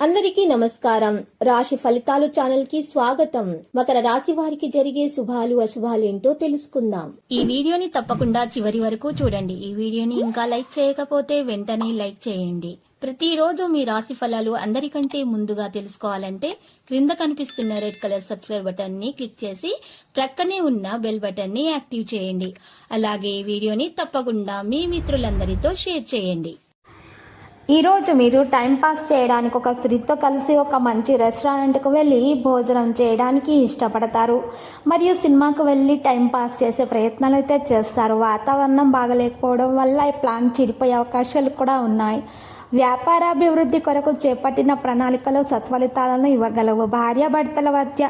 అందరికీ నమస్కారం. రాశి ఫలితాలు ఛానల్ కి స్వాగతం. మకర రాశి వారికి జరిగే శుభాలు అశుభాలు ఏంటో తెలుసుకుందాం. ఈ వీడియోని తప్పకుండా చివరి వరకు చూడండి. ఈ వీడియోని ఇంకా లైక్ చేయకపోతే వెంటనే లైక్ చేయండి. ప్రతిరోజు మీ రాశి ఫలాలు అందరికంటే ముందుగా తెలుసుకోవాలంటే క్రింద కనిపిస్తున్న రెడ్ కలర్ సబ్స్క్రైబ్ బటన్ ని క్లిక్ చేసి ప్రక్కనే ఉన్న బెల్ బటన్ ని యాక్టివ్ చేయండి. అలాగే ఈ వీడియోని తప్పకుండా మీ మిత్రులందరితో షేర్ చేయండి. ఈరోజు మీరు టైం పాస్ చేయడానికి ఒక స్త్రీతో కలిసి ఒక మంచి రెస్టారెంట్కు వెళ్ళి భోజనం చేయడానికి ఇష్టపడతారు. మరియు సినిమాకు వెళ్ళి టైం పాస్ చేసే ప్రయత్నాలు అయితే చేస్తారు. వాతావరణం బాగలేకపోవడం వల్ల ఈ ప్లాన్ చెడిపోయే అవకాశాలు కూడా ఉన్నాయి. వ్యాపారాభివృద్ధి కొరకు చేపట్టిన ప్రణాళికలు సత్ఫలితాలను ఇవ్వగలవు. భార్యాభర్తల మధ్య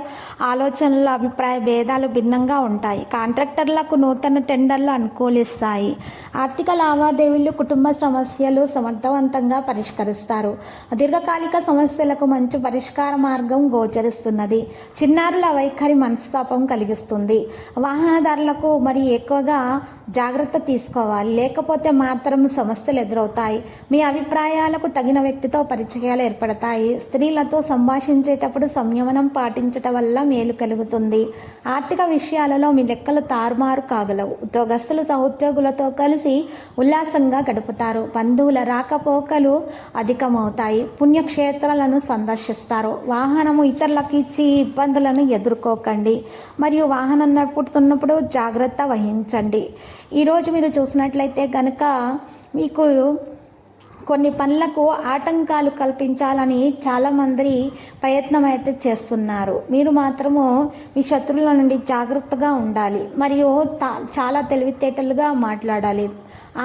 ఆలోచనలు అభిప్రాయ భేదాలు భిన్నంగా ఉంటాయి. కాంట్రాక్టర్లకు నూతన టెండర్లు అనుకూలిస్తాయి. ఆర్థిక లావాదేవీలు కుటుంబ సమస్యలు సమర్థవంతంగా పరిష్కరిస్తారు. దీర్ఘకాలిక సమస్యలకు మంచి పరిష్కార మార్గం గోచరిస్తున్నది. చిన్నారుల వైఖరి మనస్తాపం కలిగిస్తుంది. వాహనదారులకు మరి ఎక్కువగా జాగ్రత్త తీసుకోవాలి, లేకపోతే మాత్రం సమస్యలు ఎదురవుతాయి. మీ అభిప్రాయాలకు తగిన వ్యక్తితో పరిచయాలు ఏర్పడతాయి. స్త్రీలతో సంభాషించేటప్పుడు సంయమనం పాటించటం వల్ల మేలు కలుగుతుంది. ఆర్థిక విషయాలలో మీ లెక్కలు తారుమారు కాగలవు. ఉద్యోగస్తులు సహోద్యోగులతో కలిసి ఉల్లాసంగా గడుపుతారు. బంధువుల రాకపోకలు అధికమవుతాయి. పుణ్యక్షేత్రాలను సందర్శిస్తారు. వాహనము ఇతరులకు ఇచ్చి ఇబ్బందులను ఎదుర్కోకండి. మరియు వాహనం నడుపుతున్నప్పుడు జాగ్రత్త వహించండి. ఈరోజు మీరు చూసినట్లయితే కనుక మీకు కొన్ని పనులకు ఆటంకాలు కల్పించాలని చాలామంది ప్రయత్నం అయితే చేస్తున్నారు. మీరు మాత్రము మీ శత్రువుల నుండి జాగ్రత్తగా ఉండాలి. మరియు చాలా తెలివితేటలుగా మాట్లాడాలి.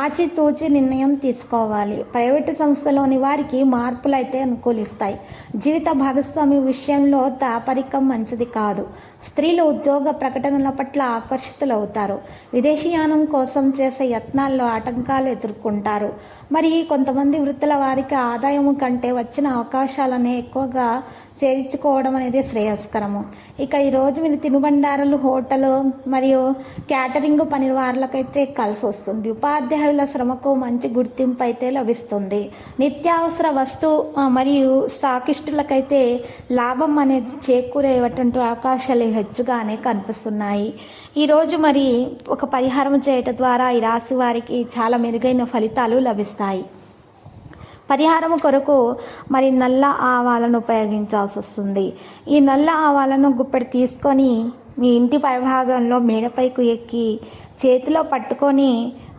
ఆచితూచి నిర్ణయం తీసుకోవాలి. ప్రైవేటు సంస్థలోని వారికి మార్పులు అయితే అనుకూలిస్తాయి. జీవిత భాగస్వామి విషయంలో దాపరికం మంచిది కాదు. స్త్రీలు ఉద్యోగ ప్రకటనల పట్ల ఆకర్షితులవుతారు. విదేశీయానం కోసం చేసే యత్నాల్లో ఆటంకాలు ఎదుర్కొంటారు. మరి కొంతమంది వృత్తుల వారికి ఆదాయము కంటే వచ్చిన అవకాశాలనే ఎక్కువగా చేర్చుకోవడం అనేది శ్రేయస్కరము. ఇక ఈరోజు మీరు తినుబండారులు, హోటల్ మరియు క్యాటరింగ్ పని వారులకైతే కలిసి వస్తుంది. ఉపాధ్యాయుల శ్రమకు మంచి గుర్తింపు అయితే లభిస్తుంది. నిత్యావసర వస్తు మరియు సాకిష్టులకైతే లాభం అనేది చేకూరేటువంటి అవకాశాలు హెచ్చుగానే కనిపిస్తున్నాయి. ఈరోజు మరి ఒక పరిహారం చేయటం ద్వారా ఈ రాశి వారికి చాలా మెరుగైన ఫలితాలు లభిస్తాయి. పరిహారం కొరకు మరి నల్ల ఆవాలను ఉపయోగించాల్సి వస్తుంది. ఈ నల్ల ఆవాలను గుప్పెడు తీసుకొని మీ ఇంటి పైభాగంలో మేడపైకి ఎక్కి చేతిలో పట్టుకొని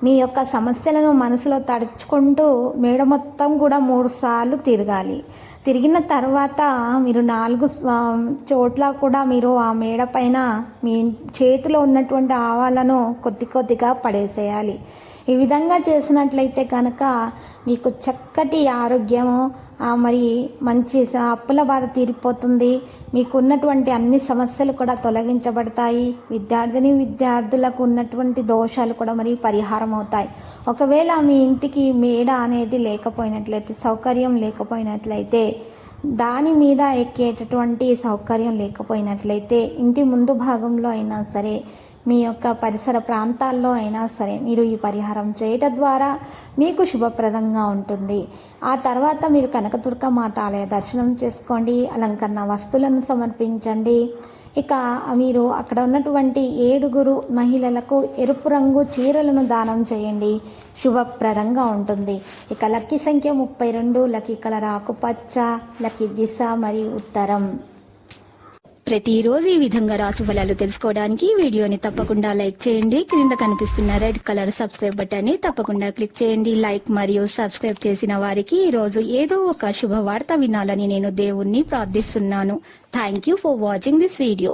మీ యొక్క సమస్యలను మనసులో తడుచుకుంటూ మేడ మొత్తం కూడా 3 సార్లు తిరగాలి. తిరిగిన తర్వాత మీరు 4 చోట్ల కూడా మీరు ఆ మేడ పైన మీ చేతిలో ఉన్నటువంటి ఆవాలను కొద్ది కొద్దిగా పడేసేయాలి. ఈ విధంగా చేసినట్లయితే కనుక మీకు చక్కటి ఆరోగ్యము మరి మంచి అప్పుల బాధ తీరిపోతుంది. మీకు ఉన్నటువంటి అన్ని సమస్యలు కూడా తొలగించబడతాయి. విద్యార్థులకు ఉన్నటువంటి దోషాలు కూడా మరి పరిహారం అవుతాయి. ఒకవేళ మీ ఇంటికి మేడ అనేది లేకపోయినట్లయితే, సౌకర్యం లేకపోయినట్లయితే, దాని మీద ఎక్కేటటువంటి సౌకర్యం లేకపోయినట్లయితే ఇంటి ముందు భాగంలో అయినా సరే, మీ యొక్క పరిసర ప్రాంతాల్లో అయినా సరే మీరు ఈ పరిహారం చేయటం ద్వారా మీకు శుభప్రదంగా ఉంటుంది. ఆ తర్వాత మీరు కనకదుర్గ మాత ఆలయ దర్శనం చేసుకోండి. అలంకరణ వస్తువులను సమర్పించండి. ఇక మీరు అక్కడ ఉన్నటువంటి 7 మహిళలకు ఎరుపు రంగు చీరలను దానం చేయండి. శుభప్రదంగా ఉంటుంది. ఇక లక్కీ సంఖ్య 32, లక్కీ కలర్ ఆకుపచ్చ, లక్కీ దిశ మరియు ఉత్తరం. ప్రతిరోజు ఈ విధంగా రాశి ఫలాలు తెలుసుకోవడానికి వీడియోని తప్పకుండా లైక్ చేయండి. క్రింద కనిపిస్తున్న రెడ్ కలర్ సబ్స్క్రైబ్ బటన్ ని తప్పకుండా క్లిక్ చేయండి. లైక్ మరియు సబ్స్క్రైబ్ చేసిన వారికి ఈ రోజు ఏదో ఒక శుభవార్త వినాలని నేను దేవుణ్ణి ప్రార్థిస్తున్నాను. Thank you for watching this video.